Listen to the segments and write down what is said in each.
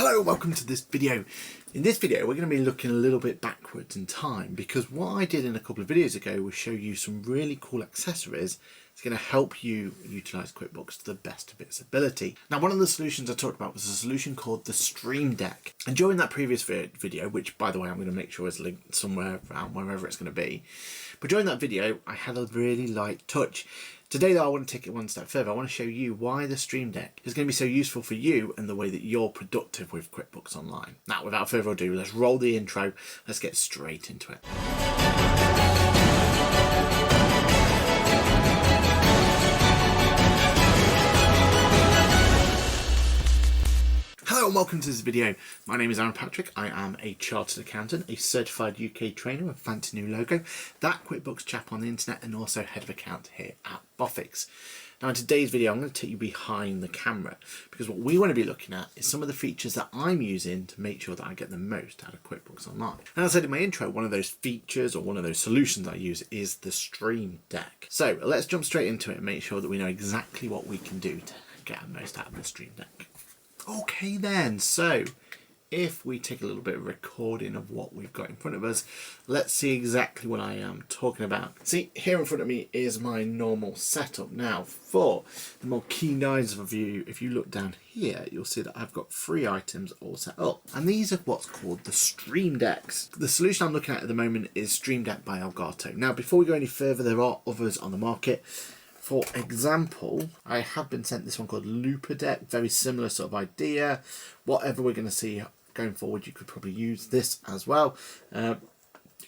Hello, welcome to this video. In this video we're going to be looking a little bit backwards in time, because what I did in a couple of videos ago was show you some really cool accessories that's going to help you utilize QuickBooks to the best of its ability. Now, one of the solutions I talked about was a solution called the StreamDeck, and during that previous video, which by the way I'm going to make sure is linked somewhere around wherever it's going to be, but during that video I had a really light touch. Today though, I want to take it one step further. I want to show you why the StreamDeck is going to be so useful for you and the way that you're productive with QuickBooks Online. Now, without further ado, let's roll the intro. Let's get straight into it. Hello and welcome to this video. My name is Aaron Patrick. I am a chartered accountant, a certified UK trainer, a fancy new logo, that QuickBooks chap on the internet, and also head of account here at Outtakes. Now, in today's video, I'm going to take you behind the camera, because what we want to be looking at is some of the features that I'm using to make sure that I get the most out of QuickBooks Online. And as I said in my intro, one of those features or one of those solutions I use is the StreamDeck. So let's jump straight into it and make sure that we know exactly what we can do to get the most out of the StreamDeck. Okay then, so if we take a little bit of recording of what we've got in front of us, let's see exactly what I am talking about. See, here in front of me is my normal setup. Now, for the more keen eyes of you, if you look down here, you'll see that I've got 3 items all set up. And these are what's called the StreamDecks. The solution I'm looking at the moment is StreamDeck by Elgato. Now, before we go any further, there are others on the market. For example, I have been sent this one called Loupedeck, very similar sort of idea. Whatever we're going to see going forward, you could probably use this as well. You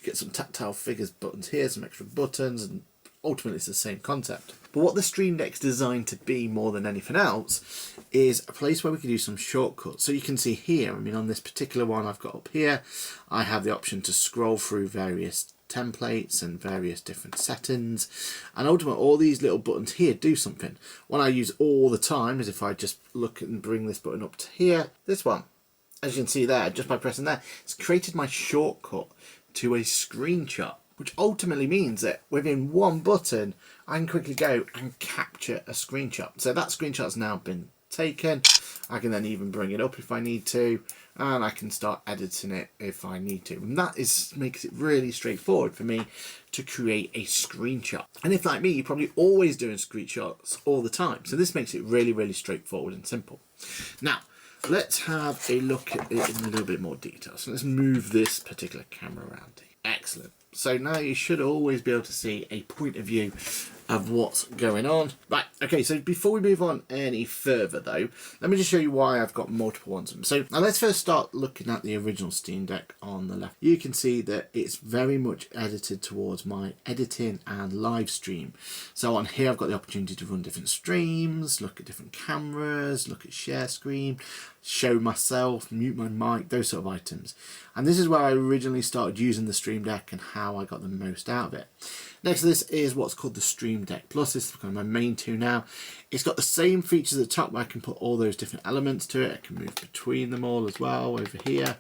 get some tactile figures buttons here, some extra buttons, and ultimately it's the same concept. But what the StreamDeck's designed to be more than anything else is a place where we can do some shortcuts. So you can see here, I mean, on this particular one I've got up here, I have the option to scroll through various templates and various different settings, and ultimately all these little buttons here do something. One I use all the time is if I just look and bring this button up to here, this one, as you can see there, just by pressing there, it's created my shortcut to a screenshot, which ultimately means that within one button I can quickly go and capture a screenshot. So that screenshot's now been taken. I can then even bring it up if I need to, and I can start editing it if I need to. And that makes it really straightforward for me to create a screenshot. And if, like me, you're probably always doing screenshots all the time, so this makes it really, really straightforward and simple. Now, let's have a look at it in a little bit more detail. So let's move this particular camera around. Excellent. So now you should always be able to see a point of view of what's going on. Right, okay, so before we move on any further though, let me just show you why I've got multiple ones. So now let's first start looking at the original StreamDeck on the left. You can see that it's very much edited towards my editing and live stream. So on here I've got the opportunity to run different streams, look at different cameras, look at share screen, show myself, mute my mic, those sort of items. And this is where I originally started using the StreamDeck and how I got the most out of it. Next to this is what's called the StreamDeck Plus. This is kind of my main two now. It's got the same features at the top where I can put all those different elements to it. I can move between them all as well over here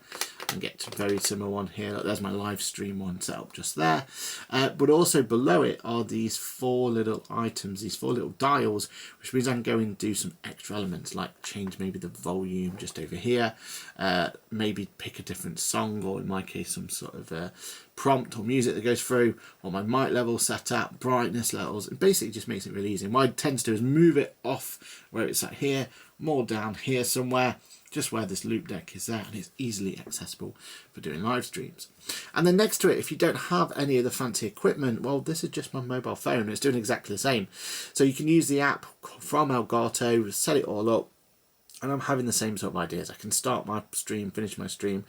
and get to a very similar one here. Look, there's my live stream one set up just there. But also below it are these 4 little items, these 4 little dials, which means I can go and do some extra elements like change maybe the volume just over here, maybe pick a different song, or in my case some sort of prompt or music that goes through, or my mic level set up, brightness levels. It basically just makes it really easy. And what I tend to do is move it off where it's at here, more down here somewhere, just where this Loupedeck is there, and it's easily accessible for doing live streams. And then next to it, if you don't have any of the fancy equipment, well, this is just my mobile phone. It's doing exactly the same. So you can use the app from Elgato, set it all up, and I'm having the same sort of ideas. I can start my stream, finish my stream,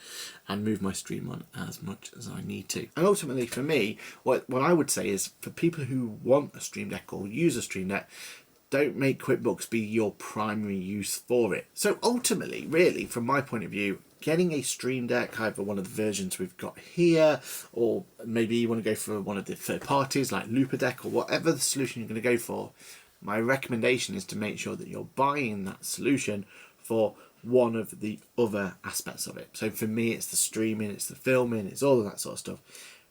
and move my stream on as much as I need to. And ultimately for me, what I would say is, for people who want a StreamDeck or use a StreamDeck, don't make QuickBooks be your primary use for it. So ultimately, really, from my point of view, getting a StreamDeck, either one of the versions we've got here, or maybe you want to go for one of the third parties like Loupedeck, or whatever the solution you're going to go for, my recommendation is to make sure that you're buying that solution for one of the other aspects of it. So for me, it's the streaming, it's the filming, it's all of that sort of stuff.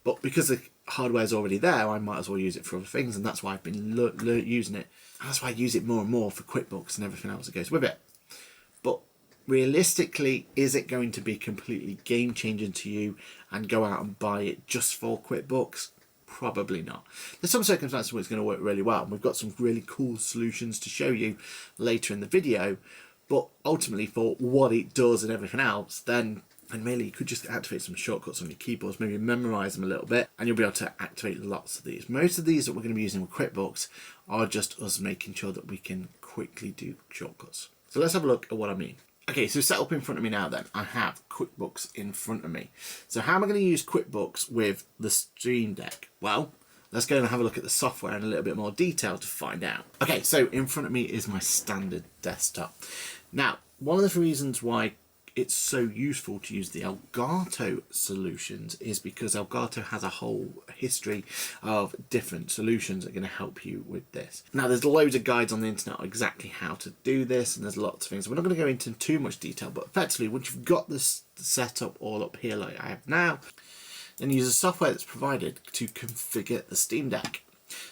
But because the hardware's already there, I might as well use it for other things, and that's why I've been using it. And that's why I use it more and more for QuickBooks and everything else that goes with it. But Realistically, is it going to be completely game changing to you and go out and buy it just for QuickBooks? Probably not. There's some circumstances where it's going to work really well, and we've got some really cool solutions to show you later in the video, but ultimately for what it does and everything else, then really you could just activate some shortcuts on your keyboards, maybe memorize them a little bit, and you'll be able to activate lots of these. Most of these that we're going to be using with QuickBooks are just us making sure that we can quickly do shortcuts. So let's have a look at what I mean. Okay, so set up in front of me now then, I have QuickBooks in front of me. So how am I going to use QuickBooks with the StreamDeck? Well, let's go and have a look at the software in a little bit more detail to find out. Okay, so in front of me is my standard desktop. Now, one of the reasons why it's so useful to use the Elgato solutions is because Elgato has a whole history of different solutions that are going to help you with this. Now there's loads of guides on the internet on exactly how to do this, and there's lots of things. We're not going to go into too much detail, but effectively once you've got this set up all up here like I have now, then use the software that's provided to configure the StreamDeck.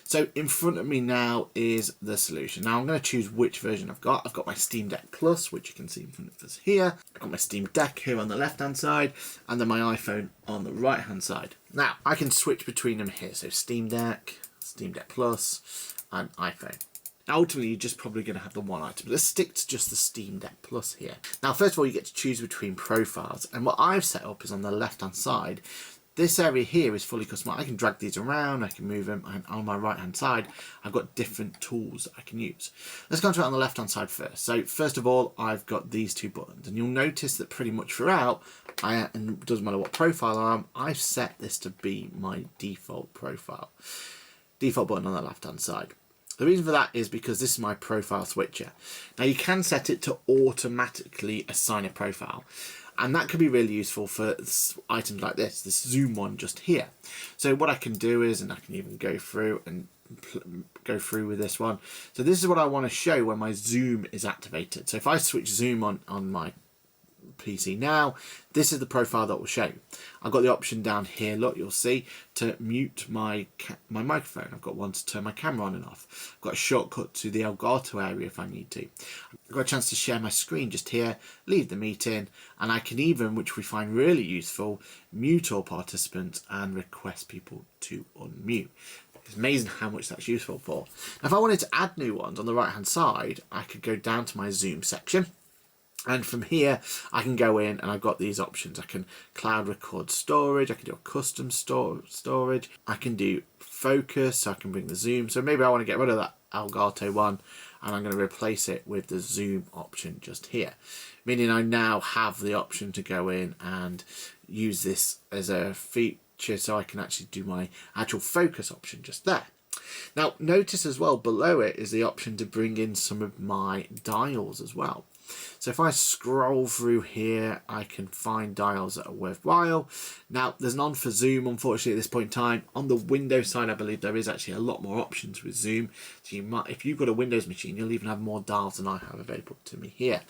So in front of me now is the solution. Now I'm going to choose which version I've got. I've got my StreamDeck Plus, which you can see in front of us here. I've got my StreamDeck here on the left hand side, and then my iPhone on the right hand side. Now I can switch between them here. So StreamDeck, StreamDeck Plus, and iPhone. Now, ultimately, you're just probably going to have the one item. Let's stick to just the StreamDeck Plus here. Now, first of all, you get to choose between profiles. And what I've set up is on the left-hand side. This area here is fully customized. I can drag these around, I can move them, and on my right-hand side, I've got different tools that I can use. Let's go to it on the left-hand side first. So, first of all, I've got these two buttons. And you'll notice that pretty much throughout, and it doesn't matter what profile I'm, I've set this to be my default profile. Default button on the left-hand side. The reason for that is because this is my profile switcher. Now you can set it to automatically assign a profile, and that could be really useful for items like this zoom one just here. So what I can do is, and I can even go through with this one. So this is what I want to show when my zoom is activated. So if I switch zoom on my PC now, this is the profile that will show. I've got the option down here, look, you'll see, to mute my microphone. I've got one to turn my camera on and off. I've got a shortcut to the Elgato area if I need to. I've got a chance to share my screen just here, leave the meeting, and I can even, which we find really useful, mute all participants and request people to unmute. It's amazing how much that's useful for. Now, if I wanted to add new ones on the right hand side, I could go down to my zoom section. And from here, I can go in and I've got these options. I can cloud record storage. I can do a custom storage. I can do focus, so I can bring the zoom. So maybe I want to get rid of that Elgato one, and I'm going to replace it with the zoom option just here. Meaning I now have the option to go in and use this as a feature, so I can actually do my actual focus option just there. Now, notice as well, below it is the option to bring in some of my dials as well. So if I scroll through here, I can find dials that are worthwhile. Now, there's none for Zoom, unfortunately, at this point in time. On the Windows side, I believe there is actually a lot more options with Zoom. So you might, if you've got a Windows machine, you'll even have more dials than I have available to me here.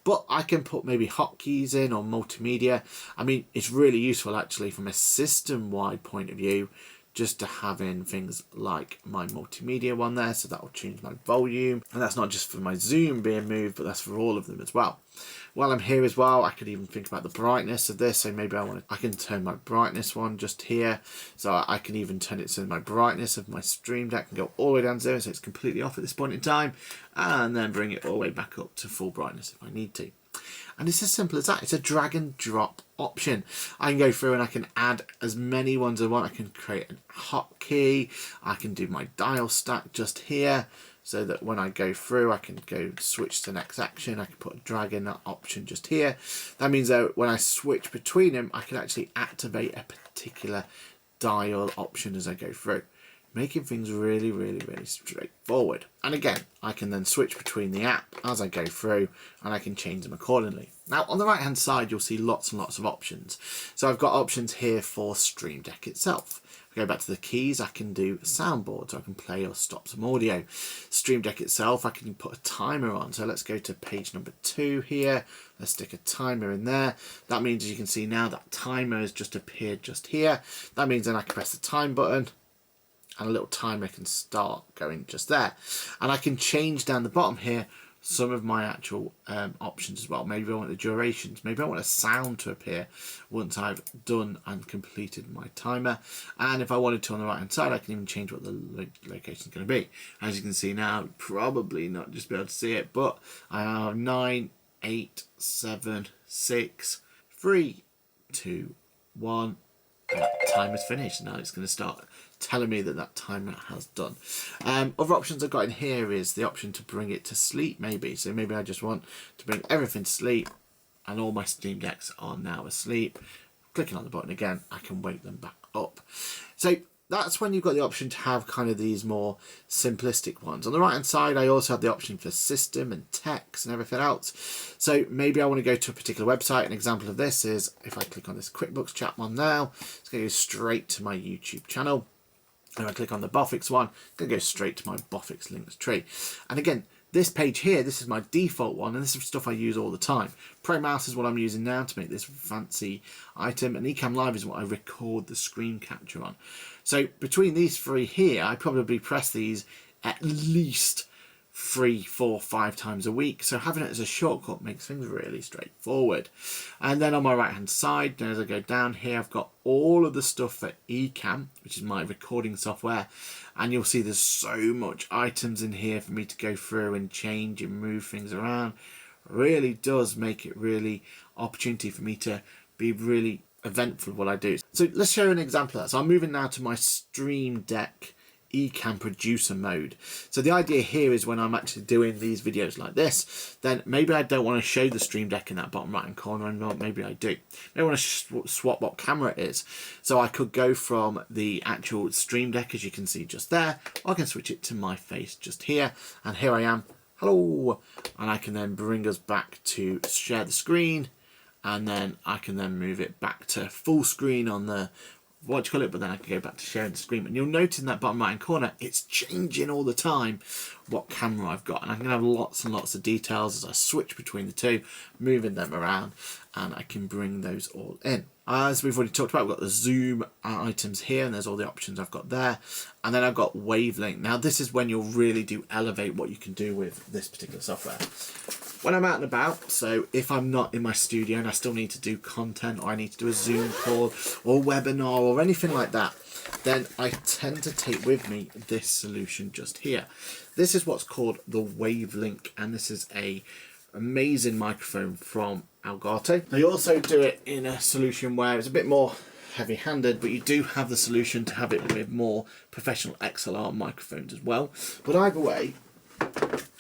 But I can put maybe hotkeys in or multimedia. I mean, it's really useful actually from a system-wide point of view, just to have in things like my multimedia one there, so that will change my volume. And that's not just for my zoom being moved, but that's for all of them as well. While I'm here as well, I could even think about the brightness of this. So maybe I can turn my brightness one just here. So I can even turn it so my brightness of my StreamDeck can go all the way down to 0, so it's completely off at this point in time, and then bring it all the way back up to full brightness if I need to. And it's as simple as that. It's a drag and drop option. I can go through and I can add as many ones as I want. I can create a hotkey. I can do my dial stack just here, so that when I go through, I can go switch to the next action. I can put a drag in that option just here. That means that when I switch between them, I can actually activate a particular dial option as I go through, making things really, really, really straightforward. And again, I can then switch between the app as I go through, and I can change them accordingly. Now, on the right hand side, you'll see lots and lots of options. So I've got options here for StreamDeck itself. If I go back to the keys, I can do soundboard, so I can play or stop some audio. StreamDeck itself, I can put a timer on. So let's go to page number 2 here. Let's stick a timer in there. That means, as you can see now, that timer has just appeared just here. That means then I can press the time button, and a little timer can start going just there. And I can change down the bottom here some of my actual options as well. Maybe I want the durations, maybe I want a sound to appear once I've done and completed my timer. And if I wanted to, on the right hand side, I can even change what the location is going to be. As you can see now, probably not just be able to see it, but I have 9, 8, 7, 6, 3, 2, 1. That timer's finished. Now it's going to start telling me that that timer has done. Other options I've got in here is the option to bring it to sleep, maybe. So maybe I just want to bring everything to sleep, and all my Steam Decks are now asleep. Clicking on the button again, I can wake them back up. So that's when you've got the option to have kind of these more simplistic ones. On the right hand side, I also have the option for system and text and everything else. So maybe I want to go to a particular website. An example of this is if I click on this QuickBooks chat one now, it's going to go straight to my YouTube channel. If I click on the Boffix one, it's going to go straight to my Boffix links tree. And again, this page here, this is my default one, and this is stuff I use all the time. Pro Mouse is what I'm using now to make this fancy item, and Ecamm Live is what I record the screen capture on. So between these three here, I probably press these at least 3, 4, 5 times a week. So having it as a shortcut makes things really straightforward. And then on my right hand side, as I go down here, I've got all of the stuff for Ecamm, which is my recording software. And you'll see there's so much items in here for me to go through and change and move things around. Really does make it really opportunity for me to be really eventful what I do. So let's show an example of that. So I'm moving now to my StreamDeck Ecamm producer mode. So the idea here is when I'm actually doing these videos like this, then maybe I don't want to show the Stream Deck in that bottom right hand corner, and maybe I do. Maybe I want to swap what camera it is. So I could go from the actual Stream Deck, as you can see just there, or I can switch it to my face just here, and here I am. Hello, and I can then bring us back to share the screen, and then I can then move it back to full screen on the what do you call it, but then I can go back to sharing the screen. And you'll notice in that bottom right hand corner, it's changing all the time what camera I've got. And I can have lots and lots of details as I switch between the two, moving them around, and I can bring those all in. As we've already talked about, we've got the zoom items here, and there's all the options I've got there. And then I've got wavelength. Now this is when you'll really do elevate what you can do with this particular software. When I'm out and about, so if I'm not in my studio and I still need to do content, or I need to do a Zoom call or webinar or anything like that, then I tend to take with me this solution just here. This is what's called the Wavelink, and this is a amazing microphone from Elgato. They also do it in a solution where it's a bit more heavy-handed, but you do have the solution to have it with more professional XLR microphones as well. But either way,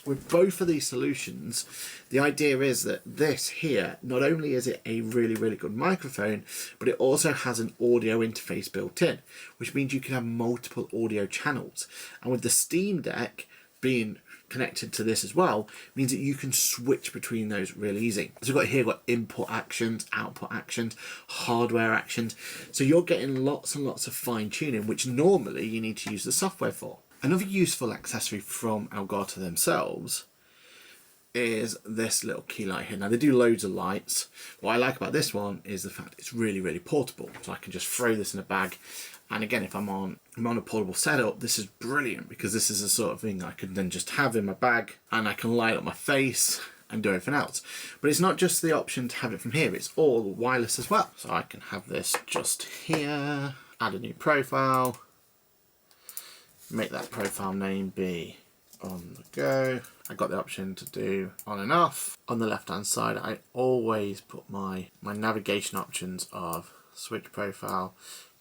with both of these solutions, the idea is that this here, not only is it a really, really good microphone, but it also has an audio interface built in, which means you can have multiple audio channels. And with the Steam Deck being connected to this as well, means that you can switch between those really easy. So we've got input actions, output actions, hardware actions. So you're getting lots and lots of fine tuning, which normally you need to use the software for. Another useful accessory from Elgato themselves is this little key light here. Now they do loads of lights. What I like about this one is the fact it's really, really portable. So I can just throw this in a bag. And again, if I'm on a portable setup, this is brilliant, because this is the sort of thing I can then just have in my bag, and I can light up my face and do everything else. But it's not just the option to have it from here, it's all wireless as well. So I can have this just here, add a new profile, make that profile name be on the go. I got the option to do on and off. On the left hand side, I always put my navigation options of switch profile,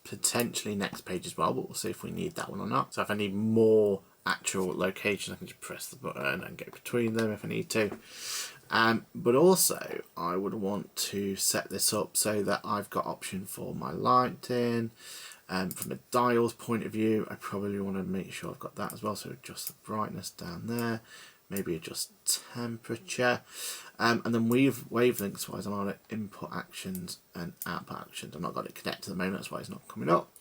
potentially next page as well, but we'll see if we need that one or not. So if I need more actual location, I can just press the button and go between them if I need to. But also I would want to set this up so that I've got option for my lighting. From a dials point of view, I probably want to make sure I've got that as well. So adjust the brightness down there, maybe adjust temperature, and then wavelengths wise, I'm on it input actions and output actions. I've not got it connected at the moment, that's why it's not coming up.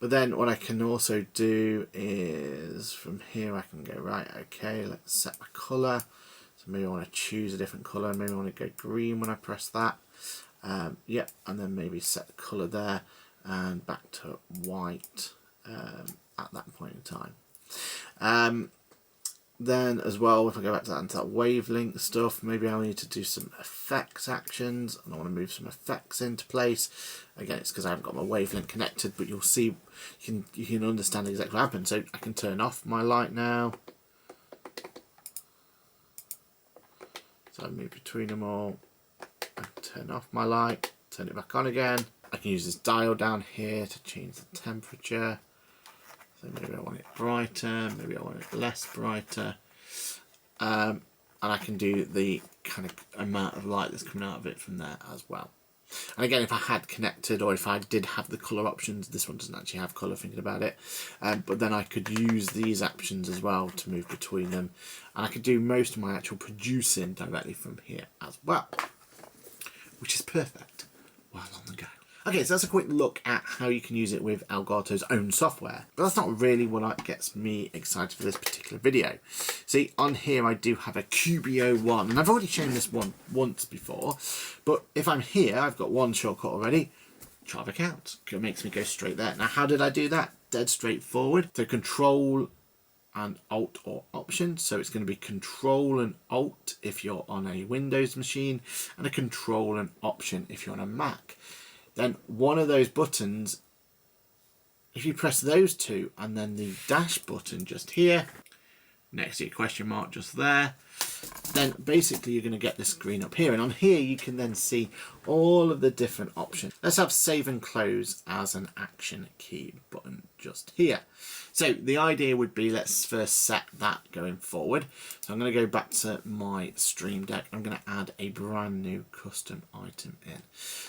But then what I can also do is from here I can go, right, okay, let's set my colour. So maybe I want to choose a different colour, maybe I want to go green when I press that. Yep, and then maybe set the colour there and back to white at that point in time. then as well, if I go back to that wavelength stuff, maybe I'll need to do some effects actions, and I want to move some effects into place. Again, it's because I haven't got my wavelength connected, but you'll see, you can understand exactly what happened. So I can turn off my light now. So I move between them all. I turn off my light, turn it back on again. I can use this dial down here to change the temperature. So maybe I want it brighter, maybe I want it less brighter. And I can do the kind of amount of light that's coming out of it from there as well. And again, if I had connected, or if I did have the colour options, this one doesn't actually have colour, thinking about it, but then I could use these options as well to move between them, and I could do most of my actual producing directly from here as well, which is perfect while on the go. Okay, so that's a quick look at how you can use it with Elgato's own software. But that's not really what gets me excited for this particular video. See, on here I do have a QBO1, and I've already shown this one once before. But if I'm here, I've got one shortcut already, chart of accounts. It makes me go straight there. Now, how did I do that? Dead straightforward. So Control and Alt or Option. So it's going to be Control and Alt if you're on a Windows machine, and a Control and Option if you're on a Mac. Then one of those buttons, if you press those two and then the dash button just here, next to your question mark just there, then basically you're going to get this screen up here. And on here you can then see all of the different options. Let's have save and close as an action key button just here. So the idea would be, let's first set that going forward. So I'm going to go back to my StreamDeck. I'm going to add a brand new custom item in.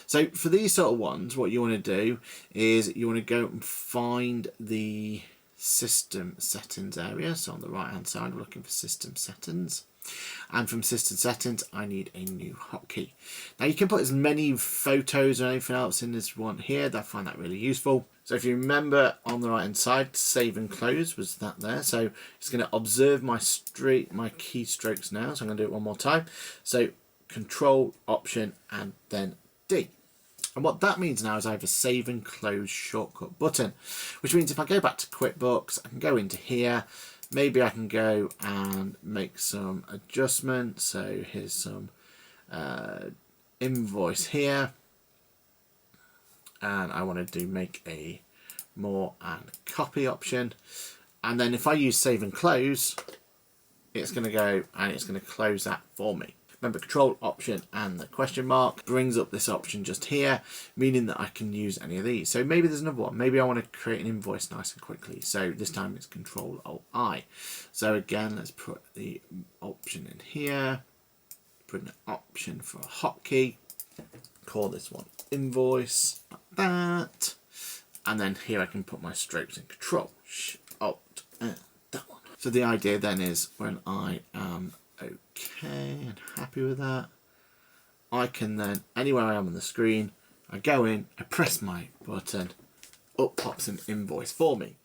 So for these sort of ones, what you want to do is you want to go and find the system settings area. So on the right hand side, we're looking for system settings. And from system settings, I need a new hotkey. Now you can put as many photos or anything else in as you want here. I find that really useful. So if you remember on the right hand side, save and close was that there. So it's going to observe my keystrokes now. So I'm going to do it one more time. So Control, Option, and then D. And what that means now is I have a save and close shortcut button, which means if I go back to QuickBooks, I can go into here. Maybe I can go and make some adjustments. So here's some invoice here. And I want to make a more and copy option. And then if I use save and close, it's going to go and it's going to close that for me. Remember, Control, Option, and the question mark brings up this option just here, meaning that I can use any of these. So maybe there's another one. Maybe I want to create an invoice nice and quickly. So this time it's Control, Alt, I. So again, let's put the option in here. Put an option for a hotkey. Call this one invoice, like that. And then here I can put my strokes in Control, Alt, and that one. So the idea then is when I am okay and happy with that, I can then, anywhere I am on the screen, I go in, I press my button, up pops an invoice for me.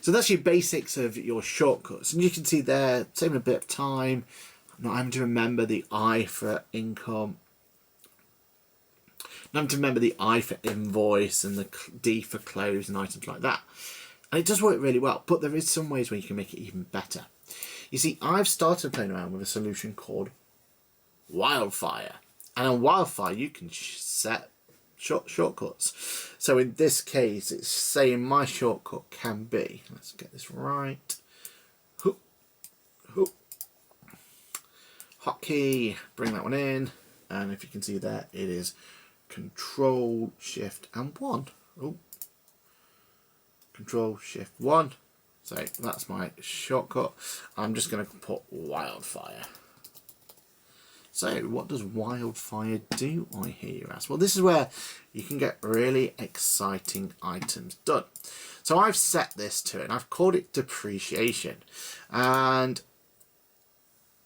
So that's your basics of your shortcuts, and you can see there, saving a bit of time, not having to remember the I for income, not having to remember the I for invoice and the D for close and items like that. And it does work really well, but there is some ways where you can make it even better. You see, I've started playing around with a solution called Wildfire. And on Wildfire, you can set shortcuts. So in this case, it's saying my shortcut can be, let's get this right, hotkey, bring that one in. And if you can see there, it is Control, Shift, and 1. Control, Shift, 1. So that's my shortcut. I'm just going to put Wildfire. So what does Wildfire do, I hear you ask? Well, this is where you can get really exciting items done. So I've set this to it, and I've called it depreciation. And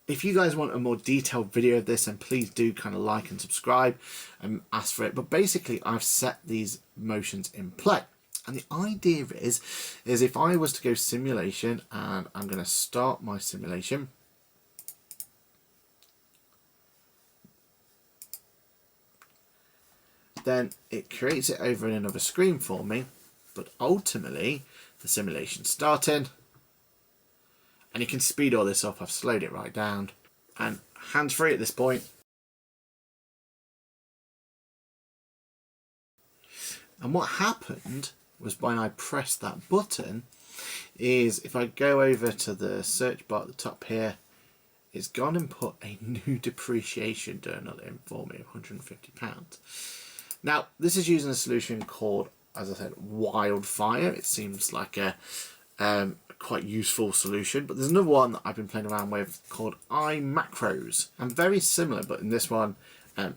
if you guys want a more detailed video of this, then please do kind of like and subscribe and ask for it. But basically, I've set these motions in play. And the idea is if I was to go simulation, and I'm going to start my simulation. Then it creates it over in another screen for me. But ultimately, the simulation's starting. And you can speed all this up. I've slowed it right down. And hands-free at this point. And what happened was when I pressed that button is if I go over to the search bar at the top here, it's gone and put a new depreciation journal in for me of £150. Now, this is using a solution called, as I said, Wildfire. It seems like a quite useful solution, but there's another one that I've been playing around with called iMacros, and very similar, but in this one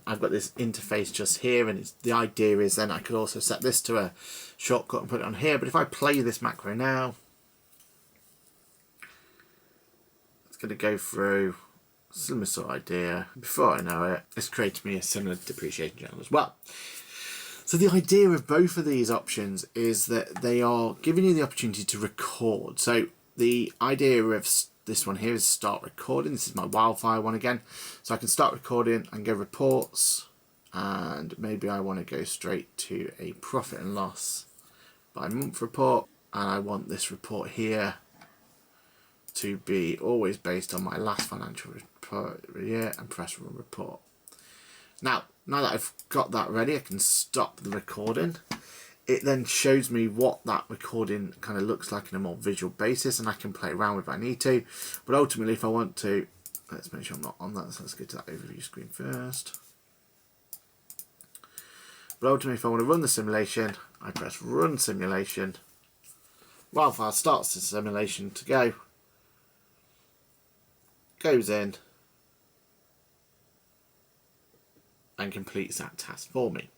I've got this interface just here, and the idea is then I could also set this to a shortcut and put it on here. But if I play this macro now, it's going to go through a similar sort of idea. Before I know it, it's created me a similar depreciation channel as well. So the idea of both of these options is that they are giving you the opportunity to record. So the idea of this one here is start recording. This is my Wildfire one again. So I can start recording and go reports, and maybe I want to go straight to a profit and loss by month report, and I want this report here to be always based on my last financial report year, and press run report. Now that I've got that ready, I can stop the recording. It then shows me what that recording kind of looks like in a more visual basis, and I can play around with it if I need to. But ultimately, if I want to, let's make sure I'm not on that, so let's go to that overview screen first. But ultimately, if I want to run the simulation, I press run simulation. Wildfire starts the simulation to go, goes in, and completes that task for me.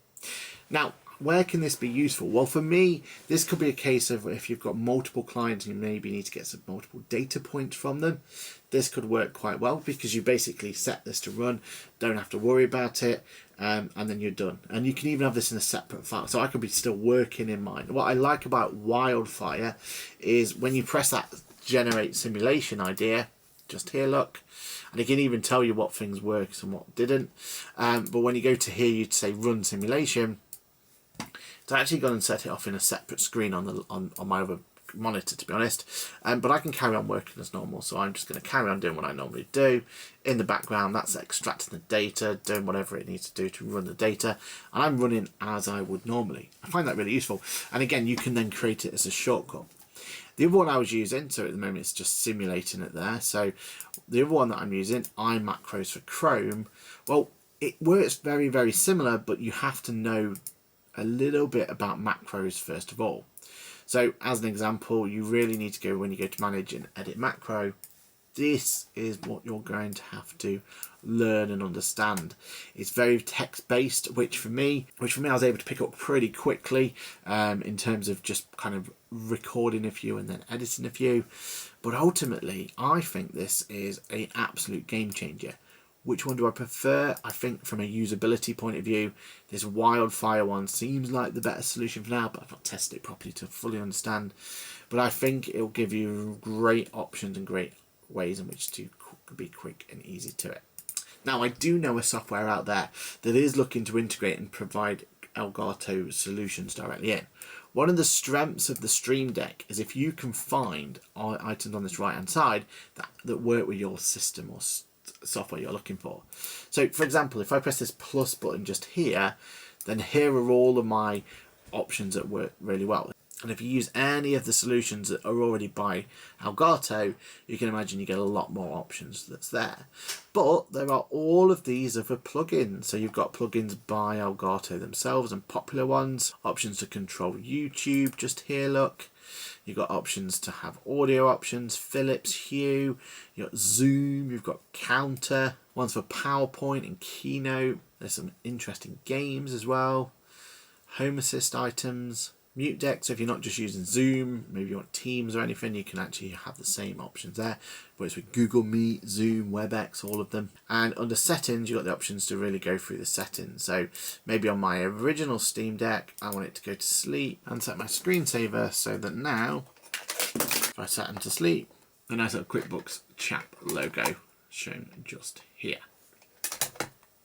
Now, where can this be useful? Well, for me, this could be a case of if you've got multiple clients and you maybe need to get some multiple data points from them. This could work quite well because you basically set this to run, don't have to worry about it, and then you're done. And you can even have this in a separate file. So I could be still working in mine. What I like about Wildfire is when you press that generate simulation idea, just here, look, and it can even tell you what things worked and what didn't. But when you go to here, you'd say run simulation. It's actually gone and set it off in a separate screen on my other monitor, to be honest. But I can carry on working as normal, so I'm just going to carry on doing what I normally do. In the background, that's extracting the data, doing whatever it needs to do to run the data, and I'm running as I would normally. I find that really useful. And again, you can then create it as a shortcut. The other one I was using, so at the moment it's just simulating it there. So the other one that I'm using, iMacros for Chrome, well, it works very, very similar, but you have to know a little bit about macros first of all. So as an example, you really need to go, when you go to manage and edit macro, this is what you're going to have to learn and understand. It's very text based, which for me I was able to pick up pretty quickly in terms of just kind of recording a few and then editing a few. But ultimately, I think this is an absolute game changer. Which one do I prefer? I think from a usability point of view, this Wildfire one seems like the better solution for now, but I've not tested it properly to fully understand. But I think it'll give you great options and great ways in which to be quick and easy to it. Now, I do know a software out there that is looking to integrate and provide Elgato solutions directly in. One of the strengths of the StreamDeck is if you can find items on this right hand side that work with your system or software you're looking for. So for example, if I press this plus button just here, then here are all of my options that work really well. And if you use any of the solutions that are already by Elgato, you can imagine you get a lot more options that's there. But there are all of these other plugins. So you've got plugins by Elgato themselves and popular ones, options to control YouTube, just here, look. You've got options to have audio options, Philips Hue, you've got Zoom, you've got Counter, ones for PowerPoint and Keynote. There's some interesting games as well. Home Assist items, Mute Deck, so if you're not just using Zoom, maybe you want Teams or anything, you can actually have the same options there. But it's with Google Meet, Zoom, WebEx, all of them. And under settings, you've got the options to really go through the settings. So maybe on my original Steam Deck, I want it to go to sleep and set my screensaver so that now, if I set them to sleep, the nice little QuickBooks chap logo shown just here.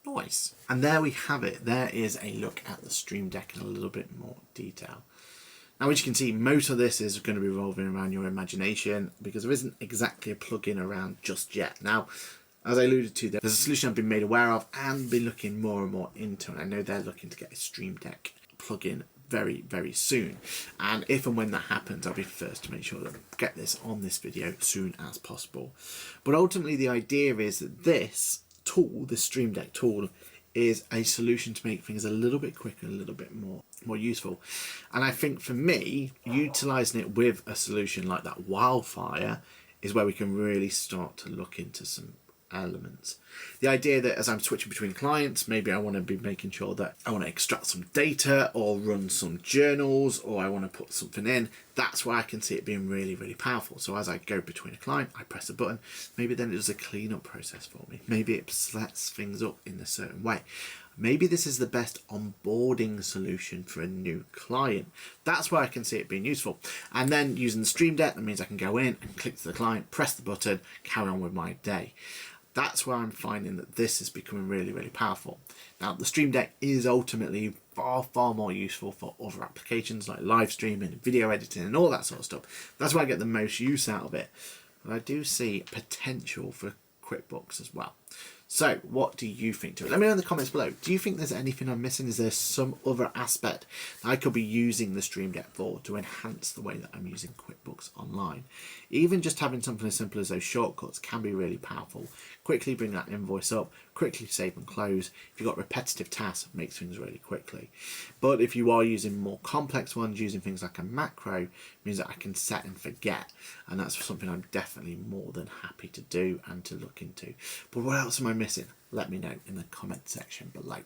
Nice. And there we have it. There is a look at the Stream Deck in a little bit more detail. Now, as you can see, most of this is going to be revolving around your imagination because there isn't exactly a plugin around just yet. Now, as I alluded to, there's a solution I've been made aware of and been looking more and more into, and I know they're looking to get a StreamDeck plugin very, very soon. And if and when that happens, I'll be first to make sure that I get this on this video as soon as possible. But ultimately, the idea is that this tool, the StreamDeck tool, is a solution to make things a little bit quicker, a little bit more useful. And I think for me, utilizing it with a solution like that Wildfire is where we can really start to look into some elements. The idea that as I'm switching between clients, maybe I want to be making sure that I want to extract some data or run some journals, or I want to put something in, that's where I can see it being really, really powerful. So as I go between a client, I press a button, maybe then it does a cleanup process for me. Maybe it sets things up in a certain way. Maybe this is the best onboarding solution for a new client. That's where I can see it being useful. And then using the StreamDeck, that means I can go in and click to the client, press the button, carry on with my day. That's where I'm finding that this is becoming really, really powerful. Now, the StreamDeck is ultimately far, far more useful for other applications like live streaming, video editing, and all that sort of stuff. That's where I get the most use out of it. But I do see potential for QuickBooks as well. So what do you think to it? Let me know in the comments below. Do you think there's anything I'm missing? Is there some other aspect that I could be using the StreamDeck for to enhance the way that I'm using QuickBooks Online? Even just having something as simple as those shortcuts can be really powerful. Quickly bring that invoice up, quickly save and close. If you've got repetitive tasks, it makes things really quickly. But if you are using more complex ones, using things like a macro, means that I can set and forget. And that's something I'm definitely more than happy to do and to look into. But what else am I missing? Let me know in the comment section below.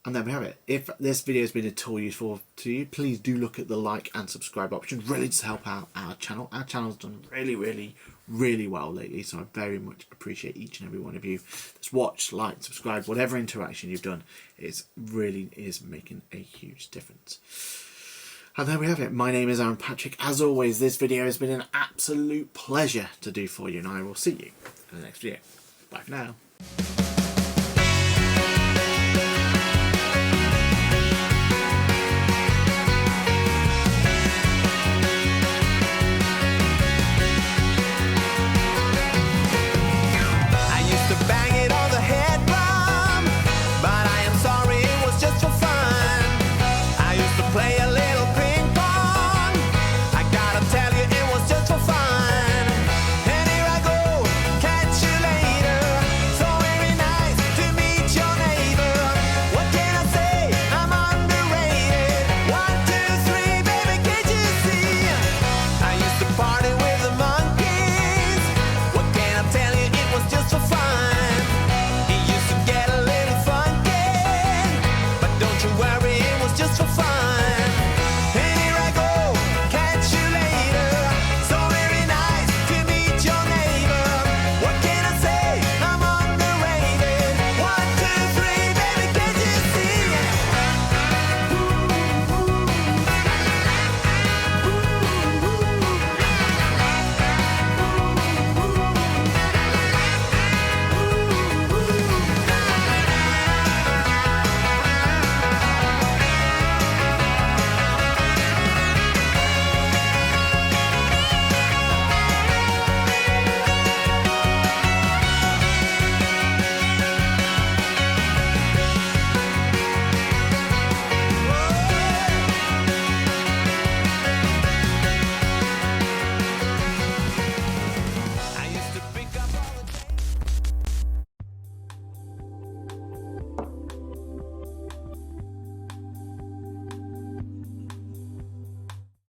And there we have it. If this video has been at all useful to you, please do look at the like and subscribe option. Really just help out our channel. Our channel's done really, really, really well lately, so I very much appreciate each and every one of you that's watched, liked, subscribed, whatever interaction you've done. It really is making a huge difference. And there we have it. My name is Aaron Patrick. As always, this video has been an absolute pleasure to do for you, and I will see you in the next video. Bye for now.